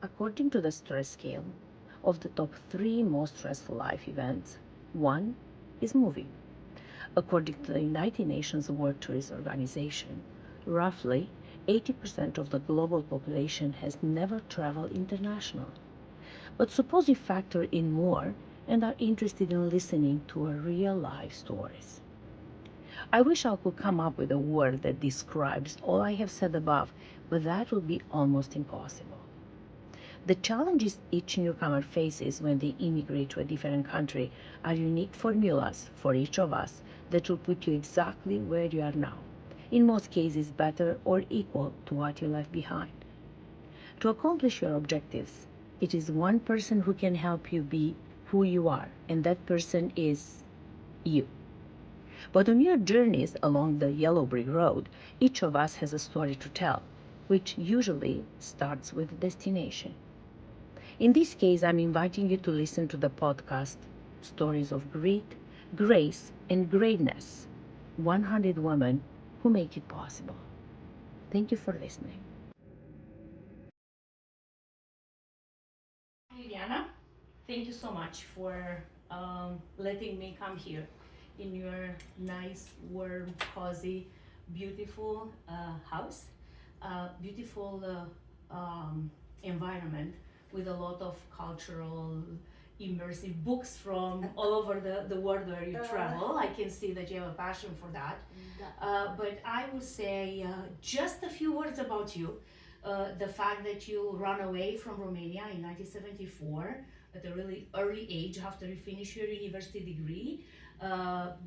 According to the stress scale, of the top three most stressful life events, one is moving. According to the United Nations World Tourism Organization, roughly 80% of the global population has never traveled international. But suppose you factor in more and are interested in listening to our real life stories. I wish I could come up with a word that describes all I have said above, but that would be almost impossible. The challenges each newcomer faces when they immigrate to a different country are unique formulas for each of us that will put you exactly where you are now, in most cases better or equal to what you left behind. To accomplish your objectives, it is one person who can help you be who you are, and that person is you. But on your journeys along the yellow brick road, each of us has a story to tell, which usually starts with a destination. In this case, I'm inviting you to listen to the podcast Stories of Grit, Grace, and Greatness 100 Women Who Make It Possible. Thank you for listening. Liliana, thank you so much for letting me come here in your nice, warm, cozy, beautiful house, beautiful environment with a lot of cultural, immersive books from all over the world where you travel. I can see that you have a passion for that. But I would say just a few words about you. The fact that you ran away from Romania in 1974 at a really early age after you finished your university degree,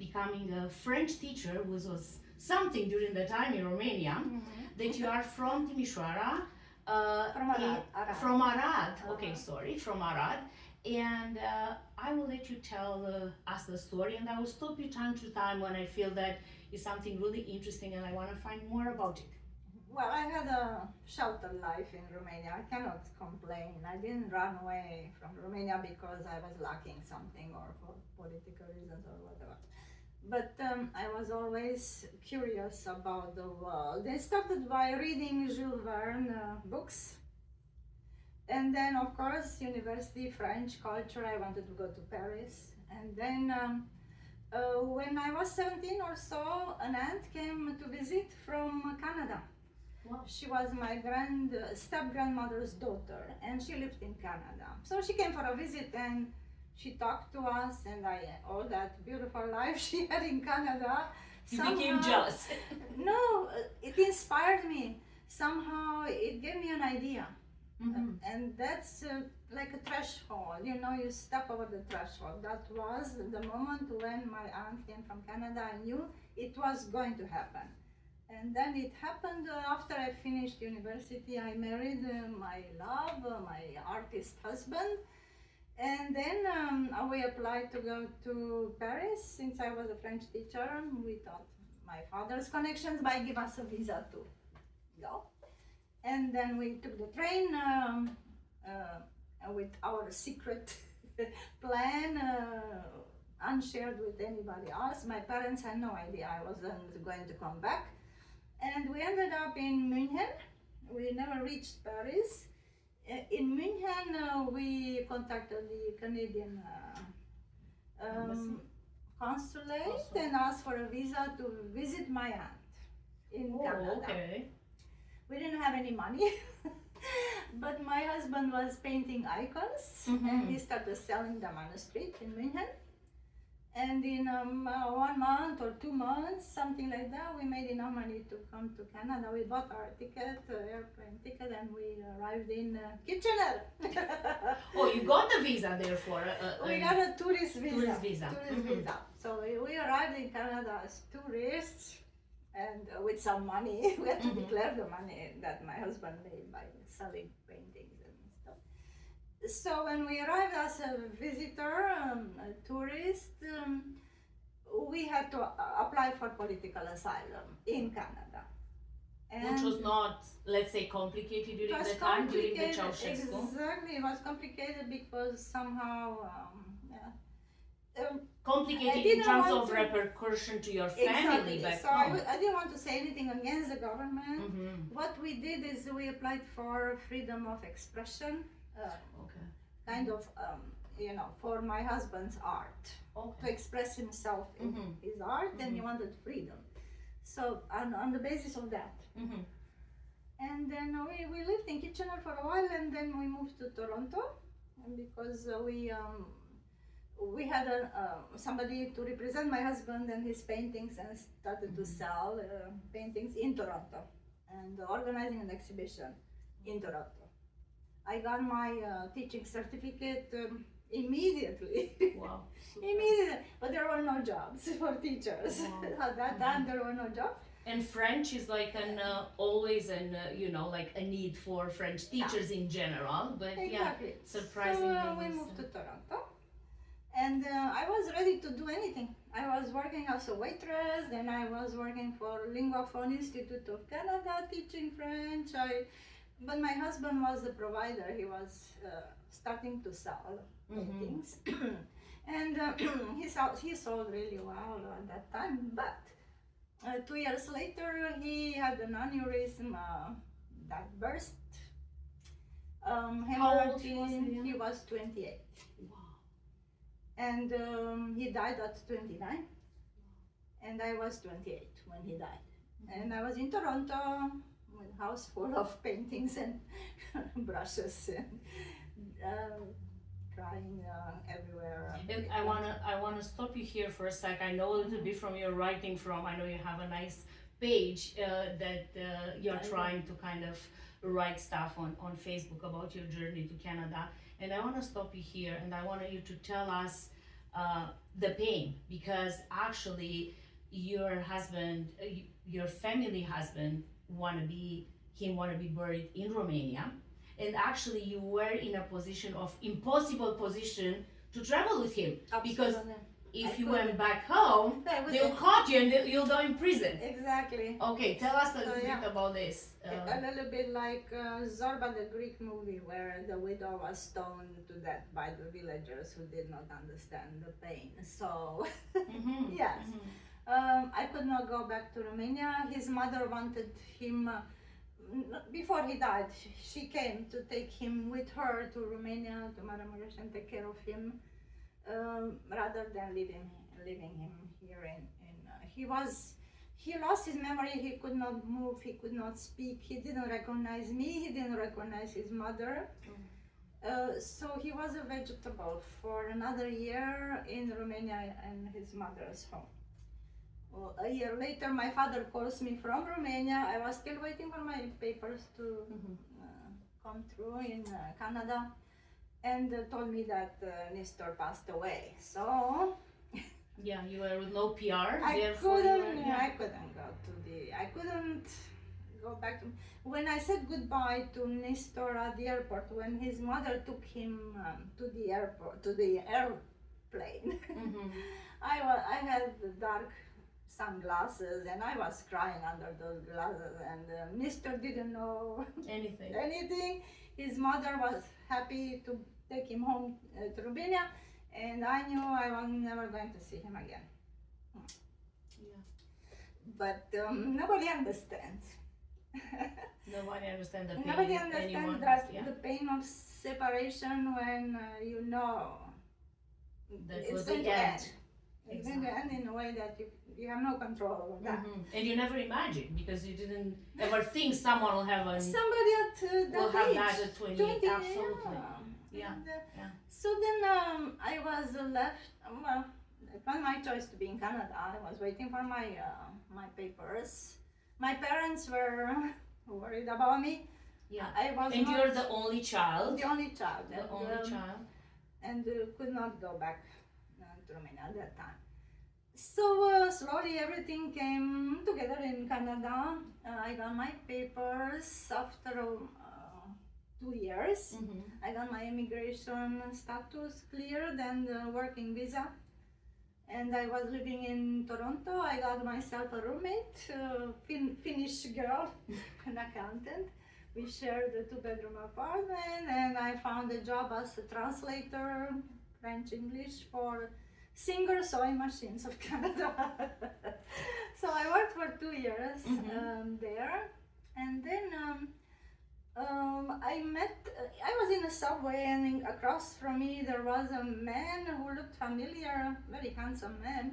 becoming a French teacher, which was something during the time in Romania, that you are from Timișoara, From Arad. from Arad. Okay, sorry, from Arad. And I will let you tell us the story, and I will stop you time to time when I feel that it's something really interesting and I want to find more about it. Well, I had a sheltered life in Romania. I cannot complain. I didn't run away from Romania because I was lacking something or for political reasons or whatever. But I was always curious about the world. I started by reading Jules Verne books. And then, of course, university, French culture. I wanted to go to Paris. And then when I was 17 or so, an aunt came to visit from Canada. Wow. She was my step-grandmother's daughter, and she lived in Canada. So she came for a visit, and she talked to us, and all that beautiful life she had in Canada. You became jealous. No, it inspired me. Somehow it gave me an idea. And that's like a threshold, you step over the threshold. That was the moment when my aunt came from Canada. I knew it was going to happen. And then it happened after I finished university. I married my love, my artist husband. And then we applied to go to Paris. Since I was a French teacher, we thought my father's connections might give us a visa to go. And then we took the train with our secret plan, unshared with anybody else. My parents had no idea I wasn't going to come back. And we ended up in München. We never reached Paris. In München, we contacted the Canadian consulate and asked for a visa to visit my aunt in Canada. Okay. We didn't have any money, but my husband was painting icons, and he started selling them on the street in München. And in 1 month or 2 months, something like that, we made enough money to come to Canada. We bought our ticket, airplane ticket, and we arrived in Kitchener. Oh, you got the visa there for we got a tourist visa. Tourist visa. Visa. So we arrived in Canada as tourists, and with some money. We had to declare the money that my husband made by selling paintings and stuff. So when we arrived as a visitor, a tourist, we had to apply for political asylum in Canada. And which was not, let's say, complicated during the time, during the Ceausescu. Exactly, it was complicated because somehow complicated in terms of repercussion to your family back home. I didn't want to say anything against the government. What we did is we applied for freedom of expression, kind of, for my husband's art, to express himself in his art, and he wanted freedom. So on the basis of that. And then we lived in Kitchener for a while, and then we moved to Toronto, because we had somebody to represent my husband and his paintings, and started to sell paintings in Toronto and organizing an exhibition in Toronto. I got my teaching certificate immediately. Wow. Immediately. But there were no jobs for teachers. Wow. At that time, there were no jobs. And French is like always like a need for French teachers in general, but exactly. Surprisingly. So we moved to Toronto, and I was ready to do anything. I was working as a waitress, then I was working for Linguaphone Institute of Canada, teaching French. But my husband was the provider. He was starting to sell paintings, and he sold really well at that time, but 2 years later, he had an aneurysm that burst. How old was he? He was 28. Wow. And he died at 29. And I was 28 when he died. And I was in Toronto with a house full of paintings and brushes and crying everywhere. And I wanna stop you here for a sec. I know a little bit from your writing. I know you have a nice page that you're trying to kind of write stuff on Facebook about your journey to Canada. And I want to stop you here, and I want you to tell us the pain, because actually your husband, your family husband, wanna be buried in Romania. And actually you were in a impossible position to travel with him. Absolutely. Because if you went back home, they'll caught you and you'll go in prison. Exactly. Okay, tell us a little bit about this. A little bit like Zorba, the Greek movie, where the widow was stoned to death by the villagers who did not understand the pain. So, yes. I could not go back to Romania. His mother wanted him, before he died, she came to take him with her to Romania, to Maramureș, and take care of him, rather than leaving him here he lost his memory, he could not move, he could not speak, he didn't recognize me, he didn't recognize his mother. So he was a vegetable for another year in Romania and his mother's home. Well, a year later, my father calls me from Romania. I was still waiting for my papers to come through in Canada, and told me that Nestor passed away. So yeah, you were with no PR. I couldn't go back to. When I said goodbye to Nestor at the airport, when his mother took him to the airplane, I had the dark sunglasses and I was crying under those glasses, and Nestor didn't know anything. His mother was happy to take him home to Romania, and I knew I was never going to see him again. But nobody understands. Nobody understands the pain. Nobody understands the pain of separation when you know that it's was going the to end. end. It's going to end in a way that you have no control over that. And you never imagined, because you didn't ever think someone will have somebody at that have age. that at 28. Absolutely. Yeah. So then I was left. Well, it was my choice to be in Canada. I was waiting for my papers. My parents were worried about me. Yeah. And you're the only child. The only child. And could not go back to Romania at that time. So slowly everything came together in Canada. I got my papers after 2 years. I got my immigration status cleared and working visa. And I was living in Toronto. I got myself a roommate, Finnish girl, an accountant. We shared a 2-bedroom apartment, and I found a job as a translator, French-English, for Singer sewing machines of Canada. So I worked for 2 years there, and then I was in a subway, and across from me there was a man who looked familiar, very handsome man.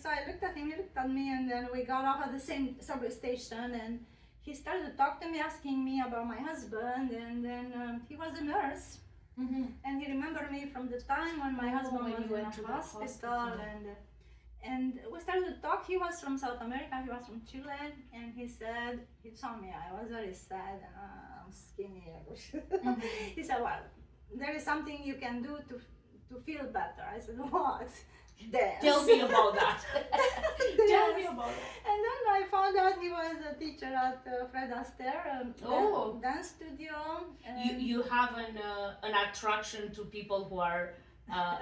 So I looked at him, he looked at me, and then we got off at the same subway station, and he started to talk to me, asking me about my husband, and then he was a nurse. And he remembered me from the time when my husband was in the hospital, and we started to talk. He was from South America, he was from Chile, and he said, he saw me, I was very sad, and I'm skinny. He said, well, there is something you can do to feel better. I said, what? Dance. Tell me about that. Tell me about it. And then I found out he was a teacher at Fred Astaire, dance studio. You have an attraction to people who are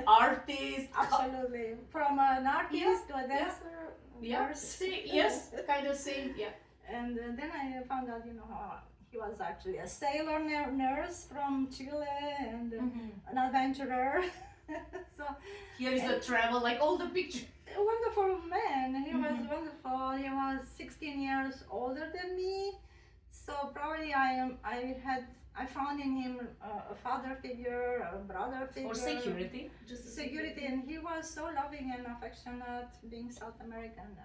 artists. Absolutely, from an artist to a dancer. Yes, kind of same. Yeah. And then I found out, how he was actually a sailor nurse from Chile and an adventurer. So here is a travel, like all the pictures. A wonderful man. He was wonderful. He was 16 years older than me, so probably I found in him a father figure, a brother figure, Or security. just security, and he was so loving and affectionate. Being South American,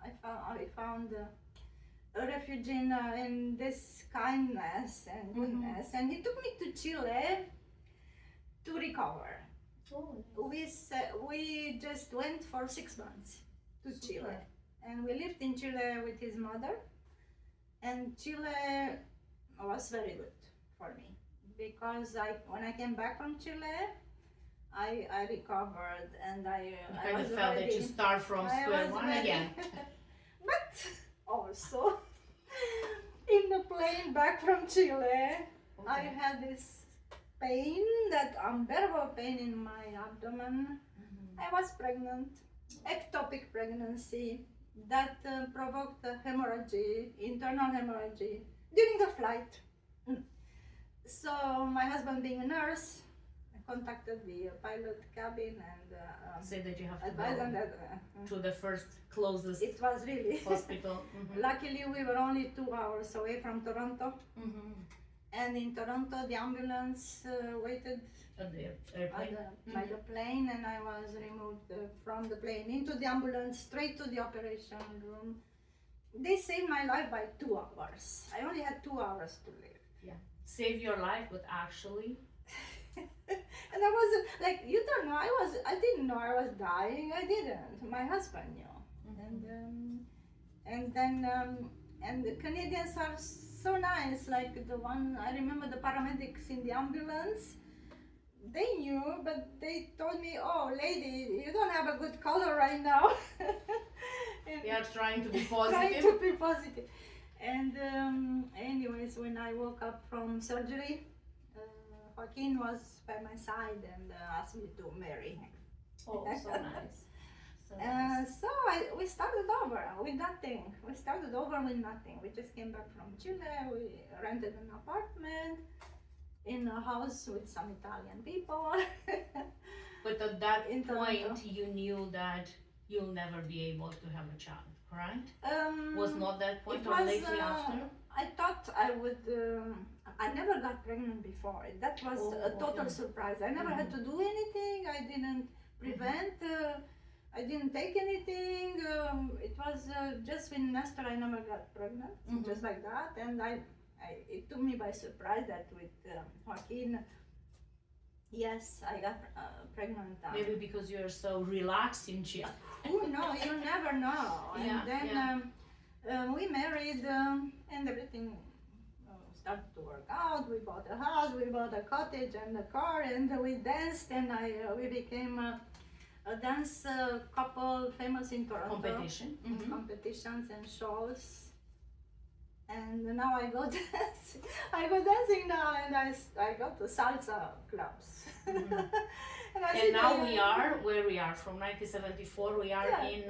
I found a refuge in this kindness and goodness, and he took me to Chile to recover. We just went for 6 months to Chile, and we lived in Chile with his mother, and Chile was very good for me because when I came back from Chile, I recovered, and I kind was of felt ready. that you start from square one again. But also in the plane back from Chile, I had this pain, that unbearable pain in my abdomen. I was pregnant, ectopic pregnancy that provoked a hemorrhage, internal hemorrhage during the flight. So my husband, being a nurse, contacted the pilot cabin and say that you have to advised them go that to the first closest it was really hospital. Luckily, we were only 2 hours away from Toronto. And in Toronto, the ambulance waited At the airplane. by the plane, and I was removed from the plane into the ambulance, straight to the operation room. They saved my life by 2 hours. I only had 2 hours to live. Yeah, save your life, but actually. And I was like, you don't know, I didn't know I was dying. I didn't. My husband knew. And the Canadians are so nice, like the one, I remember the paramedics in the ambulance, they knew, but they told me, oh lady, you don't have a good color right now. They are trying to be positive. Trying to be positive. And anyways, when I woke up from surgery, Joaquin was by my side and asked me to marry him. Oh, so nice. So nice. We started over with nothing. We started over with nothing. We just came back from Chile. We rented an apartment in a house with some Italian people. But at that In point, Toronto. you knew that you'll never be able to have a child, correct? Was not that point, It or was, lately after? I thought I would. I never got pregnant before. That was a total surprise. I never had to do anything. I didn't prevent. I didn't take anything. It was just with Nestor. I never got pregnant, just like that. And it took me by surprise that with Joaquin. Yes, I got pregnant. Maybe because you're so relaxed in Chile. Who knows? You never know. Yeah, And then we married, and everything started to work out. We bought a house, we bought a cottage and a car, and we danced, and we became a dance couple, famous in Toronto. Competition. Competitions and shows. And now I go dancing. I go dancing now, and I go to salsa clubs. And now we are where we are. From 1974, we are in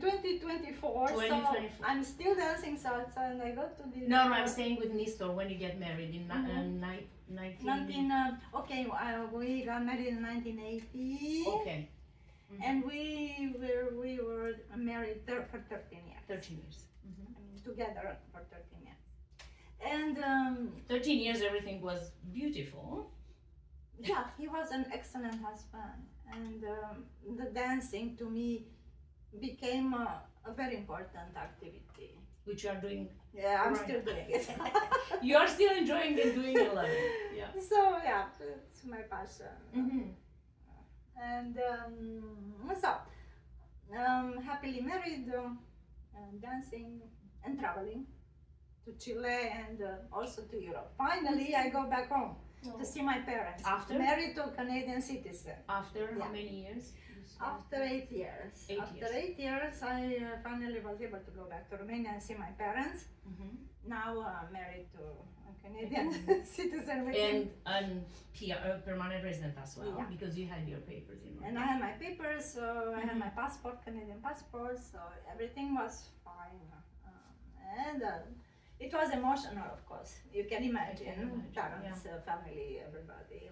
2024. 2024. So I'm still dancing salsa, and I go to the. No, I'm saying with Nistor when you get married in 19. Okay, we got married in 1980. Okay. And we were married for 13 years. 13 years. I mean, together for 13 years. And 13 years, everything was beautiful. yeah, he was an excellent husband, and the dancing to me became a very important activity. Which you are doing. Yeah, I'm right. still doing it. You are still enjoying and doing it, loving. Yeah. So yeah, it's my passion. And happily married, dancing and traveling to Chile and also to Europe. Finally, I go back home to see my parents. After? Married to a Canadian citizen. After how many years? After 8 years. After 8 years, I finally was able to go back to Romania and see my parents. Now married to a Canadian citizen. And permanent resident as well, because you had your papers in Romania. And I had my papers, so I had my passport, Canadian passport, so everything was fine. And it was emotional, of course. You can imagine, parents, family, everybody.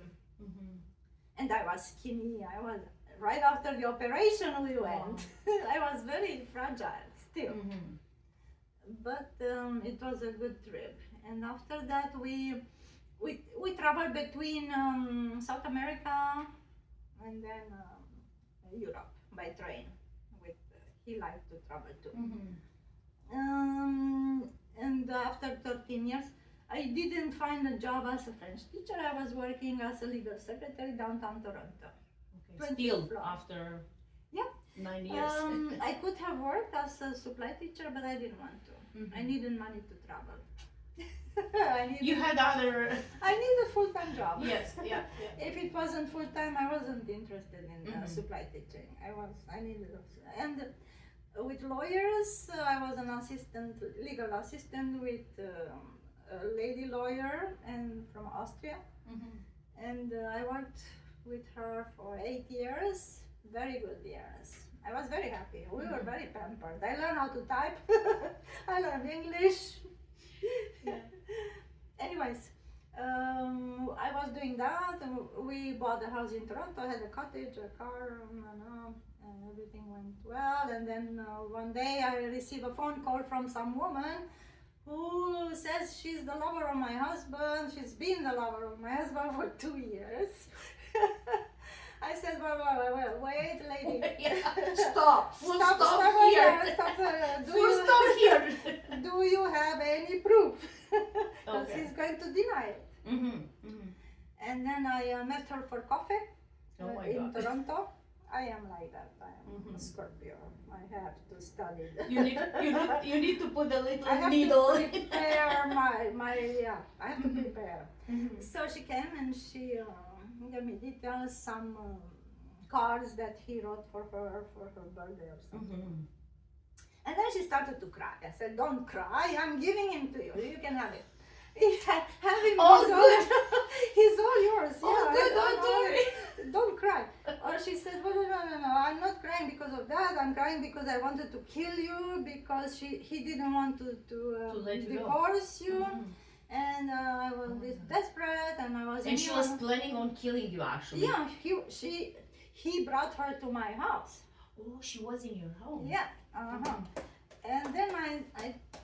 And I was skinny. I was right after the operation we went. I was very fragile still. But it was a good trip. And after that, we traveled between South America and then Europe by train. He liked to travel too. And after 13 years, I didn't find a job as a French teacher. I was working as a legal secretary downtown Toronto. Okay. Still after 9 years. I could have worked as a supply teacher, but I didn't want to. I needed money to travel. You had other. I need a full-time job. Yes, yeah. If it wasn't full-time, I wasn't interested in supply teaching. I needed also. And with lawyers, I was an legal assistant with a lady lawyer and from Austria. And I worked with her for 8 years, very good years. I was very happy. We were very pampered. I learned how to type. I learned English. Anyways, I was doing that. We bought a house in Toronto, had a cottage, a car, and everything went well. And then one day I received a phone call from some woman who says she's the lover of my husband. She's been the lover of my husband for 2 years. I said, well, wait, lady. Stop here. Here. Do you have any proof? Because he's going to deny it. And then I met her for coffee in Toronto. I am like that. I am a Scorpio. I have to study. You need to put a little I have needle. to prepare I have to prepare. So she came and she gave me details, some cards that he wrote for her birthday or something. And then she started to cry. I said, don't cry, I'm giving him to you. You can have it. Have him. He's all yours. Don't cry. Or she said, well, no, I'm not crying because of that. I'm crying because I wanted to kill you, because he didn't want to divorce you. And I was desperate, and I was. And she was planning on killing you, actually. Yeah, he brought her to my house. Oh, she was in your home. Yeah. And then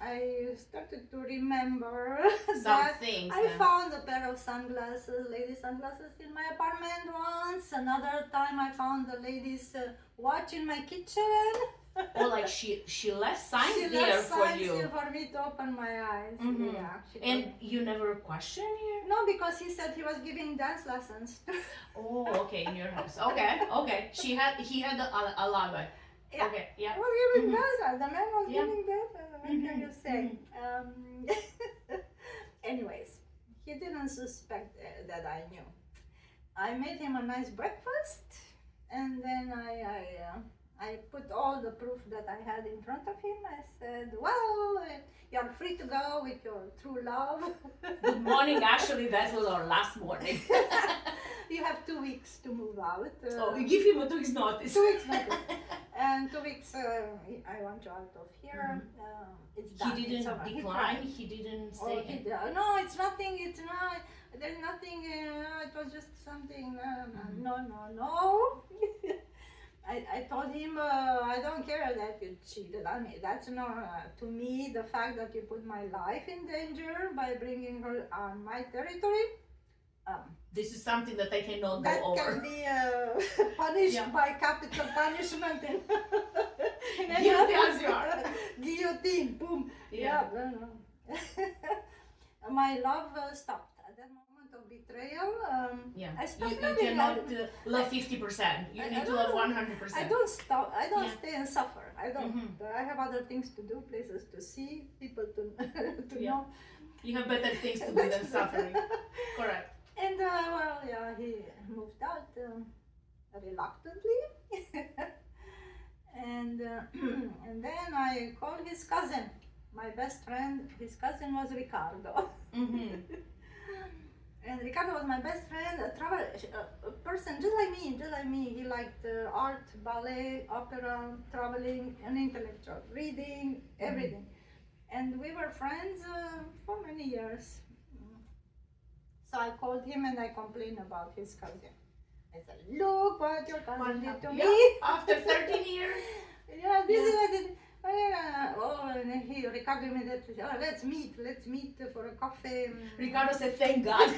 I started to remember that I found a pair of sunglasses, lady sunglasses, in my apartment once. Another time I found the lady's watch in my kitchen. Oh, like she left signs she there left for signs you. For me to open my eyes. Yeah. And you never questioned her? No, because he said he was giving dance lessons. Oh, okay, in your house. Okay. He had a alibi. Yeah. Okay, yeah. He was giving dance. The man was giving dance. What can you say? Anyways, he didn't suspect that I knew. I made him a nice breakfast, and then I put all the proof that I had in front of him. I said, well, you're free to go with your true love. Good morning. Actually, that was our last morning. You have 2 weeks to move out. So we give him a 2 weeks notice. 2 weeks notice. And 2 weeks, I want you out of here. It's done. He didn't It's over. decline. He didn't say. No, it's nothing. It's not. There's nothing. It was just something. No. I told him I don't care that you cheated on me. That's not to me the fact that you put my life in danger by bringing her on my territory. This is something that I cannot That go over. can be punished by capital punishment in Guilty as you are. Guillotine, boom. Yeah. No. My love stopped at that moment of betrayal. I stopped You loving. cannot love 50%. You need to love 100%. I don't stop. I don't Yeah. stay and suffer. I don't. Mhm. I have other things to do, places to see, people to Yeah. know. You have better things to do than suffering. Correct. And he moved out reluctantly, and then I called his cousin, my best friend. His cousin was Ricardo, and Ricardo was my best friend, a person just like me. He liked art, ballet, opera, traveling, and intellectual, reading, everything. And we were friends for many years. So I called him and I complained about his cousin. I said, look what your cousin did to me. After 13 years. Yeah, this is what it, and Ricardo immediately said, let's meet for a coffee. Ricardo said, thank God.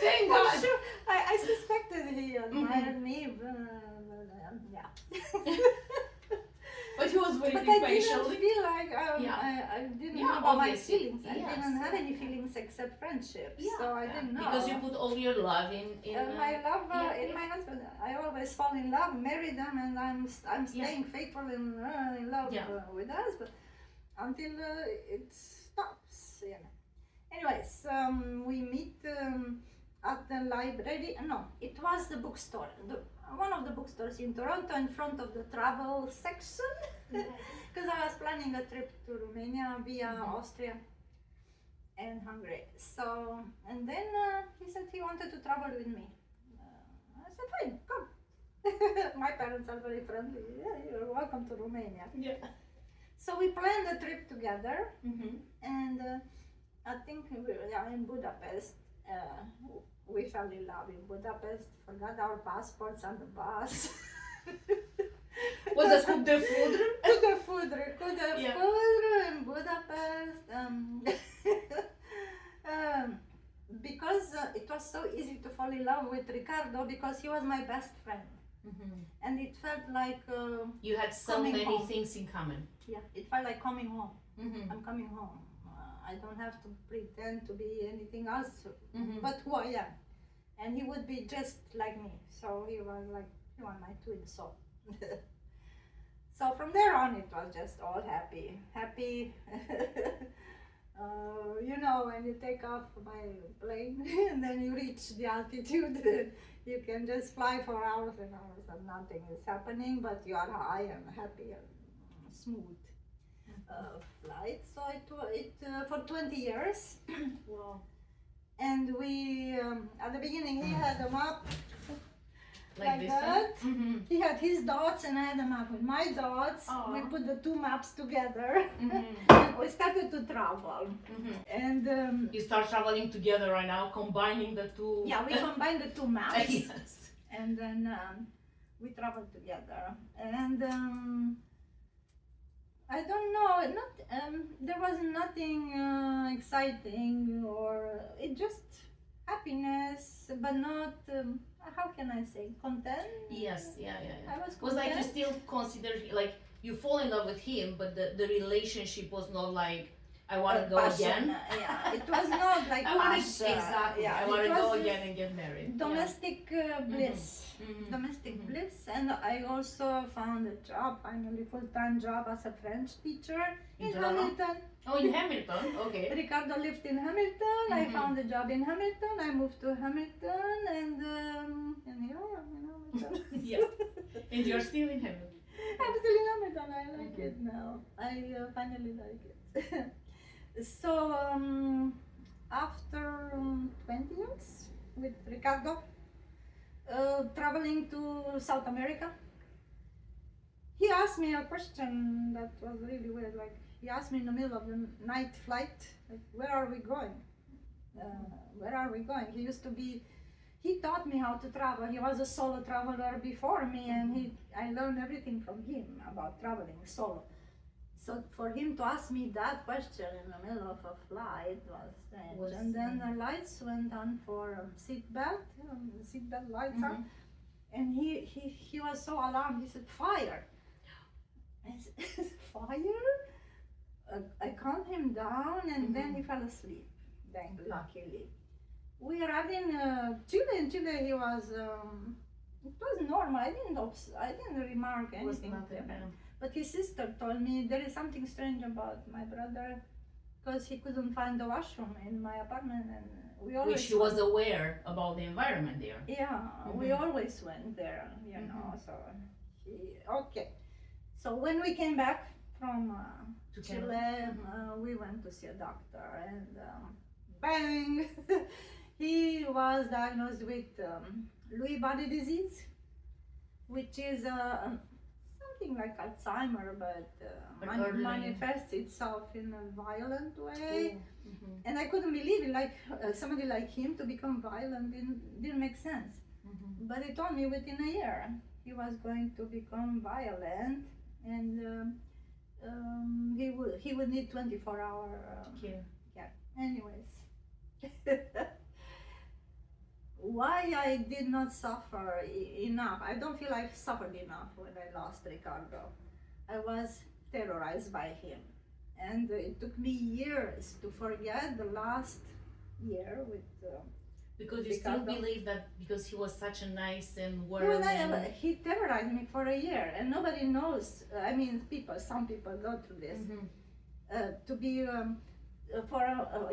Thank For God. sure. I suspected he admired me, but yeah. But he was But waiting I patiently. didn't feel like I didn't know about my obviously. feelings. I Yes. didn't have any feelings except friendship. So I didn't know. Because you put all your love in my love in my husband. I always fall in love, marry them, and I'm staying faithful in love with us. But until it stops, Anyways, we meet at the library. No, it was the bookstore. One of the bookstores in Toronto, in front of the travel section, because I was planning a trip to Romania via Austria and Hungary. So, and then he said he wanted to travel with me. I said, fine, come. My parents are very friendly. Yeah, you're welcome to Romania. Yeah. So we planned the trip together, and I think we were in Budapest. We fell in love in Budapest, forgot our passports on the bus. Was it Coup de Foudre? Coup de Foudre in Budapest. Because it was so easy to fall in love with Ricardo because he was my best friend. And it felt like you had so coming many home. things in common. Yeah, it felt like coming home. I'm coming home. I don't have to pretend to be anything else but who I am. And he would be just like me. So he was like, you are my twin soul. So from there on, it was just all happy. When you take off by plane and then you reach the altitude, you can just fly for hours and hours and nothing is happening, but you are high and happy and smooth. Flight. So it for 20 years. Wow. And we at the beginning he had a map like this that. one? He had his dots and I had a map with my dots. We put the two maps together. And we started to travel. And you start traveling together right now, combining the two. yeah, we combined the two maps. Yes. And then we traveled together. And I don't know, there was nothing exciting or it just happiness, but not, how can I say, content? Yes, yeah. I was Was like you content. still consider, like, you fall in love with him, but the relationship was not like I want to go passion. again. Yeah, it was not like I want passion. to exactly. Yeah, I want it to go was again and get married. domestic bliss. Mhm. Domestic Mhm. bliss, and I also found a job, finally full-time job as a French teacher in Toronto? Hamilton. Oh, in Hamilton. Okay. Ricardo lived in Hamilton. I Mhm. found a job in Hamilton. I moved to Hamilton, and here I am in Hamilton. Yeah. And you're still in Hamilton. I'm still in Hamilton. I like it now. I finally like it. So after 20 years with Ricardo, traveling to South America, he asked me a question that was really weird. Like, he asked me in the middle of the night flight, like, where are we going? Where are we going? He used to be, he taught me how to travel. He was a solo traveler before me, and I learned everything from him about traveling solo. So for him to ask me that question in the middle of a flight was strange. And then the lights went on for seatbelt lights on, and he was so alarmed. He said, "Fire!" I said, "Fire?" I calmed him down, and then he fell asleep. Then, luckily, we arrived in Chile. In Chile, he was. It was normal. I didn't remark anything different. But his sister told me there is something strange about my brother, because he couldn't find the washroom in my apartment, and we always. Which she was aware about the environment there. Yeah, we always went there, you know. So okay. So when we came back from To Chile, we went to see a doctor, and bang, he was diagnosed with Lewy body disease, which is something like Alzheimer, but manifests itself in a violent way. And I couldn't believe it. Like somebody like him to become violent didn't make sense. But he told me within a year he was going to become violent, and he would need 24-hour care. Anyways, why I did not suffer enough? I don't feel I suffered enough when I lost Ricardo. I was terrorized by him, and it took me years to forget the last year with. Because you Ricardo. still believe that because he was such a nice and He warm he terrorized me for a year, and nobody knows. I mean, some people go through this. To be for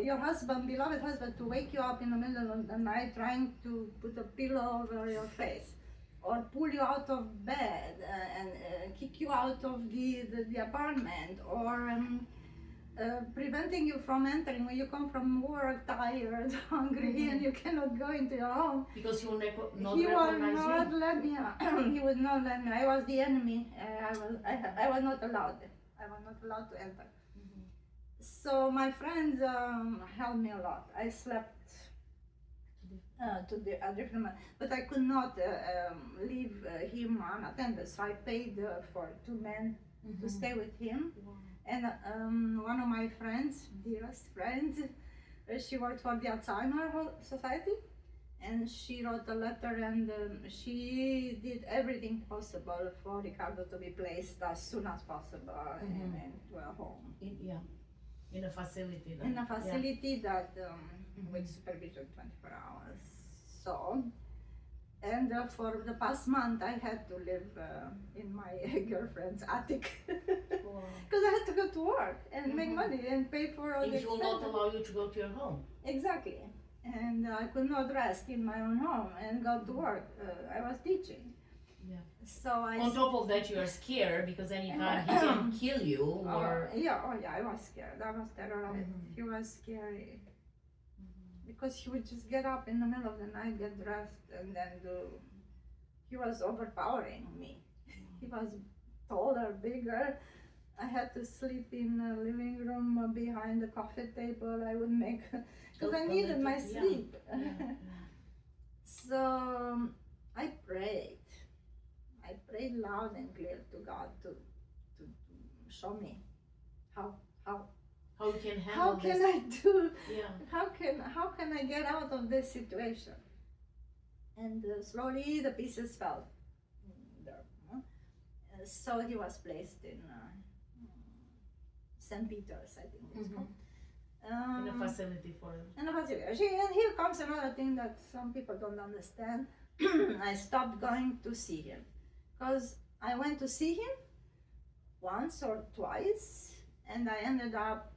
your husband, beloved husband, to wake you up in the middle of the night trying to put a pillow over your face, or pull you out of bed and kick you out of the apartment, or preventing you from entering when you come from work tired, hungry, and you cannot go into your home. Because he will not He would recognize not you. let me. He would not let me. I was the enemy. I was not allowed. I was not allowed to enter. So my friends helped me a lot. I slept to a different man, but I could not leave him unattended. So I paid for 2 men to stay with him. And one of my friends, dearest friends, she worked for the Alzheimer Society, and she wrote a letter, and she did everything possible for Ricardo to be placed as soon as possible into a home. In a facility. In a facility that with supervision 24 hours. So, and for the past month, I had to live in my girlfriend's attic because I had to go to work and make money and pay for all the It will not allow you to go to your home. Exactly. And I could not rest in my own home and go to work. I was teaching. So On top of that, you are scared because anytime he can kill you or... I was scared. I was terrorized. He was scary. Because he would just get up in the middle of the night, get dressed, and then he was overpowering me. He was taller, bigger. I had to sleep in the living room behind the coffee table. I would make, because I needed my sleep. So I prayed. I prayed loud and clear to God to show me how you can handle this. I do? Yeah. How can I get out of this situation? And slowly the pieces fell. So he was placed in St. Peter's, I think it's called. in a facility for in a facility. And here comes another thing that some people don't understand. I stopped going to see him because I went to see him once or twice, and I ended up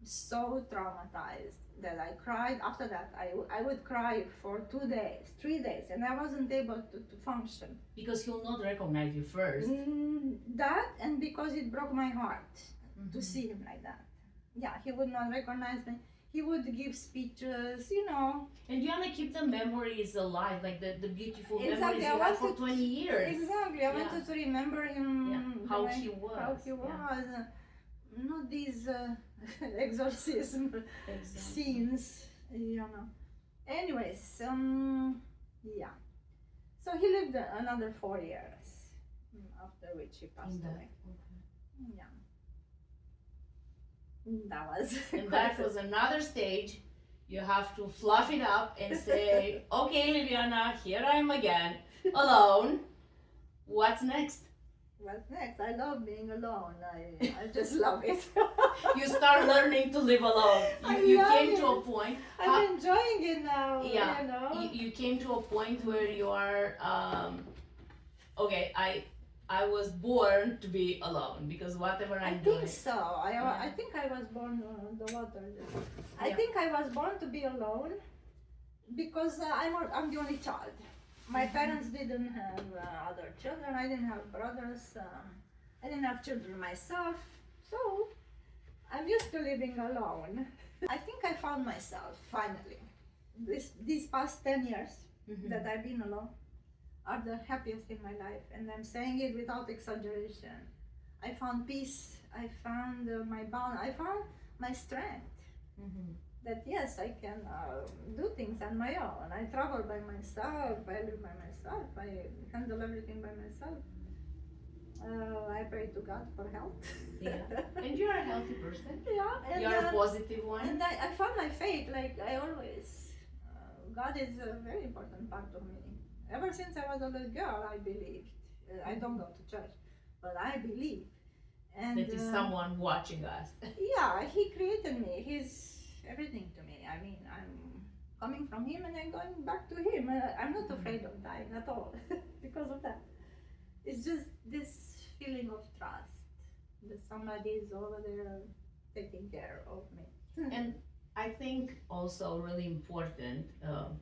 so traumatized that I cried. After that, I would cry for 2 days, 3 days, and I wasn't able to function. because he'll not recognize you first. That, and because it broke my heart to see him like that. Yeah, he would not recognize me. He would give speeches, you know. And you want to keep the memories alive, like the beautiful Exactly, memories I you had for wanted- 20 years. Exactly, I wanted to remember him. Yeah, how the way- he was, How he yeah. was. Not these exorcism Exactly. scenes, you know. Anyways, yeah. So he lived another 4 years, after which he passed In that, away. Yeah. That was. and that was another stage. You have to fluff it up and say, okay, Liliana, here I am again, alone. What's next? What's next? I love being alone. I just love it. You start learning to live alone. I You love came to it. a point. I'm enjoying it now. Yeah, You know. you came to a point where you are, okay, I was born to be alone because whatever I I'm think doing. so. I think I was born the water. I Yeah. think I was born to be alone because I'm the only child. My parents didn't have other children. I didn't have brothers. I didn't have children myself. So I'm used to living alone. I think I found myself finally. These past 10 years that I've been alone are the happiest in my life, and I'm saying it without exaggeration. I found peace. I found my bound. I found my strength. That yes, I can do things on my own. I travel by myself. I live by myself. I handle everything by myself. I pray to God for health. Yeah. And you're a healthy person. Yeah, and You're a positive one. and I found my faith. Like I always, God is a very important part of me. Ever since I was a little girl, I believed. I don't go to church, but I believe. And That is someone watching us. yeah, He created me. He's everything to me. I mean, I'm coming from Him and I'm going back to Him. I'm not afraid of dying at all because of that. It's just this feeling of trust that somebody is over there taking care of me. And I think also really important,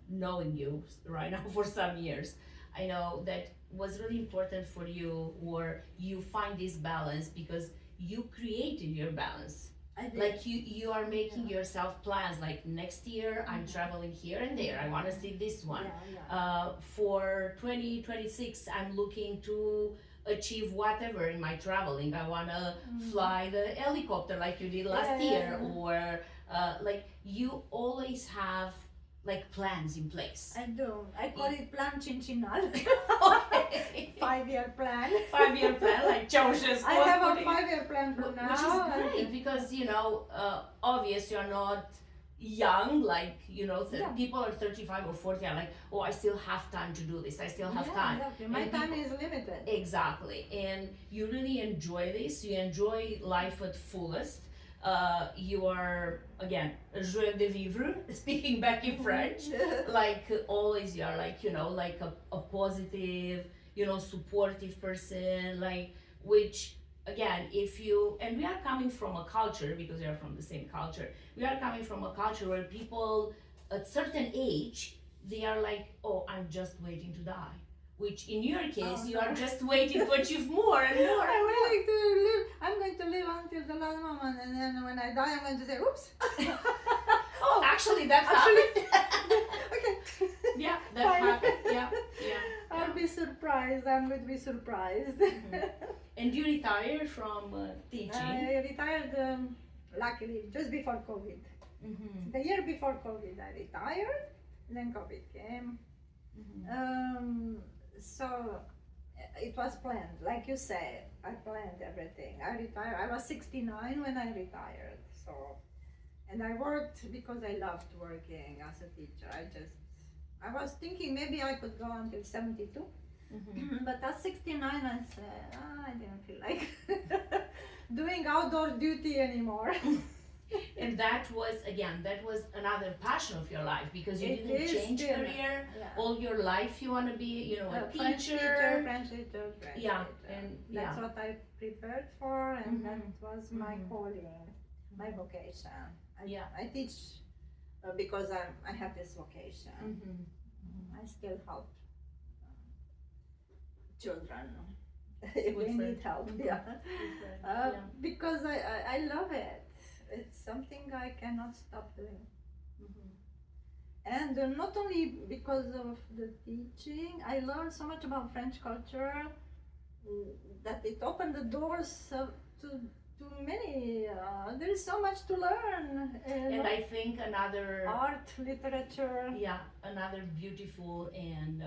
knowing you right now for some years, I know that was really important for you, or you find this balance because you created your balance. I did. Like you are making yourself plans, like next year I'm traveling here and there, I want to see this one. For 2026 I'm looking to achieve whatever in my traveling. I want to fly the helicopter like you did last year, or like you always have like plans in place. I do. I call it plan Cincinnati. Okay. 5-year plan. 5-year plan, like Ceausescu I was have a putting. 5-year plan for now. Which is great because obvious you're not young, like people are 35 or 40 are like, oh, I still have time to do this, I still have time. Exactly. My And time people- is limited. Exactly, and you really enjoy this, you enjoy life at fullest. You are, again, a joie de vivre, speaking back in French. Like always you are like, like a positive, supportive person, like, which again, and we are coming from a culture, because we are from the same culture, we are coming from a culture where people at certain age, they are like, oh, I'm just waiting to die. Which in your case, you are just waiting to achieve more and more. I'm going to live until the last moment, and then when I die, I'm going to say, oops. Oh, actually, that happened. Okay. Yeah, that Fine. happened. Yeah. I'll be surprised. I'm going to be surprised. And you retired from teaching. I retired, luckily, just before COVID. Mm-hmm. The year before COVID, I retired. Then COVID came. So it was planned, like you said. I planned everything. I retired. I was 69 when I retired. So, and I worked because I loved working as a teacher. I was thinking maybe I could go until 72. But at 69, I said, I didn't feel like doing outdoor duty anymore. And that was another passion of your life, because you It didn't is change still, career yeah. all your life. You want to be, a French teacher. French teacher, French Yeah, teacher. and That's yeah. what I prepared for, and that Mhm. was my Mhm. calling, my vocation. Yeah. I teach because I have this vocation. Mm-hmm. I still help children if Good they friend. need help. Mhm. Yeah. Good friend. Yeah. Because I love it. It's something I cannot stop doing. Mhm. And not only because of the teaching, I learned so much about French culture that it opened the doors to many. There is so much to learn. And I think another Art, literature. another beautiful and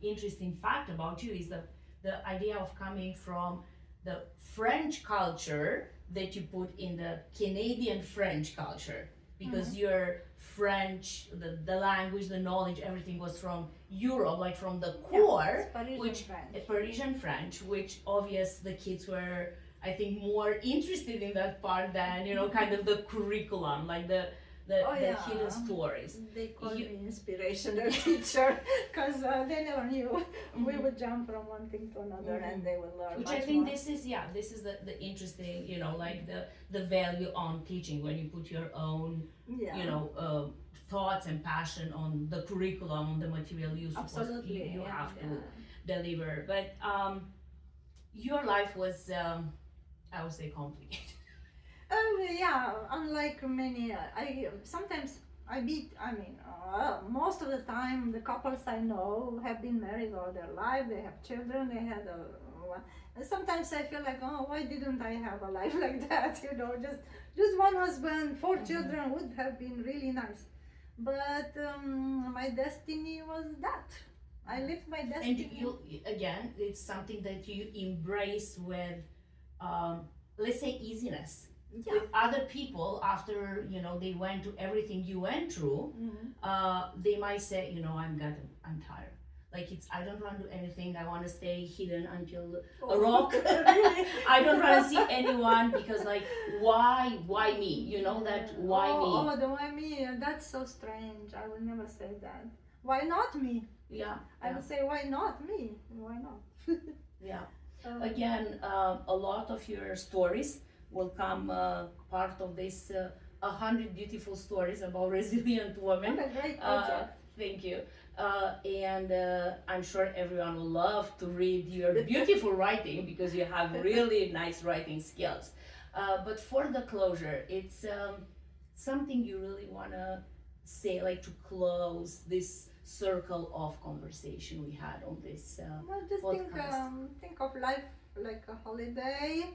interesting fact about you is the idea of coming from the French culture that you put in the Canadian French culture, because your French, the language, the knowledge, everything was from Europe, like from the core, It's Parisian which French. Parisian French, which obvious the kids were, I think, more interested in that part than kind of the curriculum, like the Oh, the yeah. hidden stories. They called You- me inspirational teacher because they never knew. We Mhm. would jump from one thing to another, Mhm. and they would learn. Which much I think more. this is the interesting, like the value on teaching, when you put your own, Yeah. thoughts and passion on the curriculum, on the material you Absolutely. you yeah, have to yeah. deliver. But your life was, I would say, complicated. Yeah, unlike many, I sometimes I meet. I mean, most of the time, the couples I know have been married all their life. They have children. They had a. And sometimes I feel like, oh, why didn't I have a life like that? Just one husband, 4 children would have been really nice. But my destiny was that. I lived my And destiny. you, again, it's something that you embrace with, let's say, easiness. Yeah. With other people, after they went to everything you went through, they might say, I'm tired. Like, I don't want to do anything. I want to stay hidden until a rock. Really? I don't want to see anyone, because, like, why me? That why me? Oh, the why me? That's so strange. I would never say that. Why not me? Yeah. I would say, why not me? Why not? Yeah. Um, Again, a lot of your stories will come part of this 100 beautiful stories about resilient women. What a great project. Thank you. And I'm sure everyone will love to read your beautiful writing, because you have really nice writing skills. But for the closure, it's something you really want to say, like, to close this circle of conversation we had on this Well, just podcast. think of life like a holiday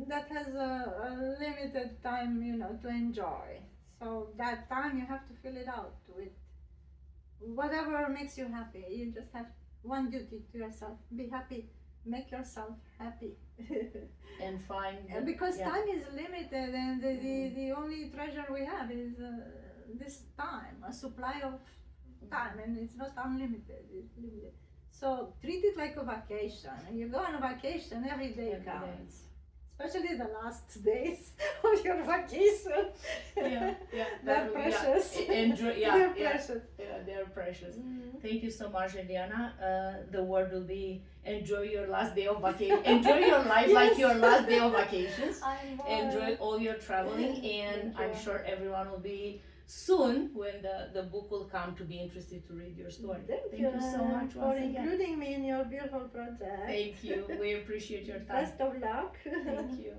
that has a limited time, to enjoy. So that time you have to fill it out with whatever makes you happy. You just have one duty to yourself: be happy, make yourself happy. And find Because yeah. time is limited, and the only treasure we have is this time, a supply of time, and it's not unlimited, it's limited. So treat it like a vacation. And you go on a vacation, every day Every day. counts. Especially the last days of your vacation. Yeah, They're precious. Enjoy, They're precious. Yeah, they're precious. Mm. Thank you so much, Liliana. The word will be enjoy your last day of vacation. Enjoy your life like your last day of vacations. Enjoy all your traveling, and Thank I'm you. sure everyone will be soon, when the book will come, to be interested to read your story. Thank you so much for once again. including me in your beautiful project. Thank you. We appreciate your time. Best of luck. Thank you.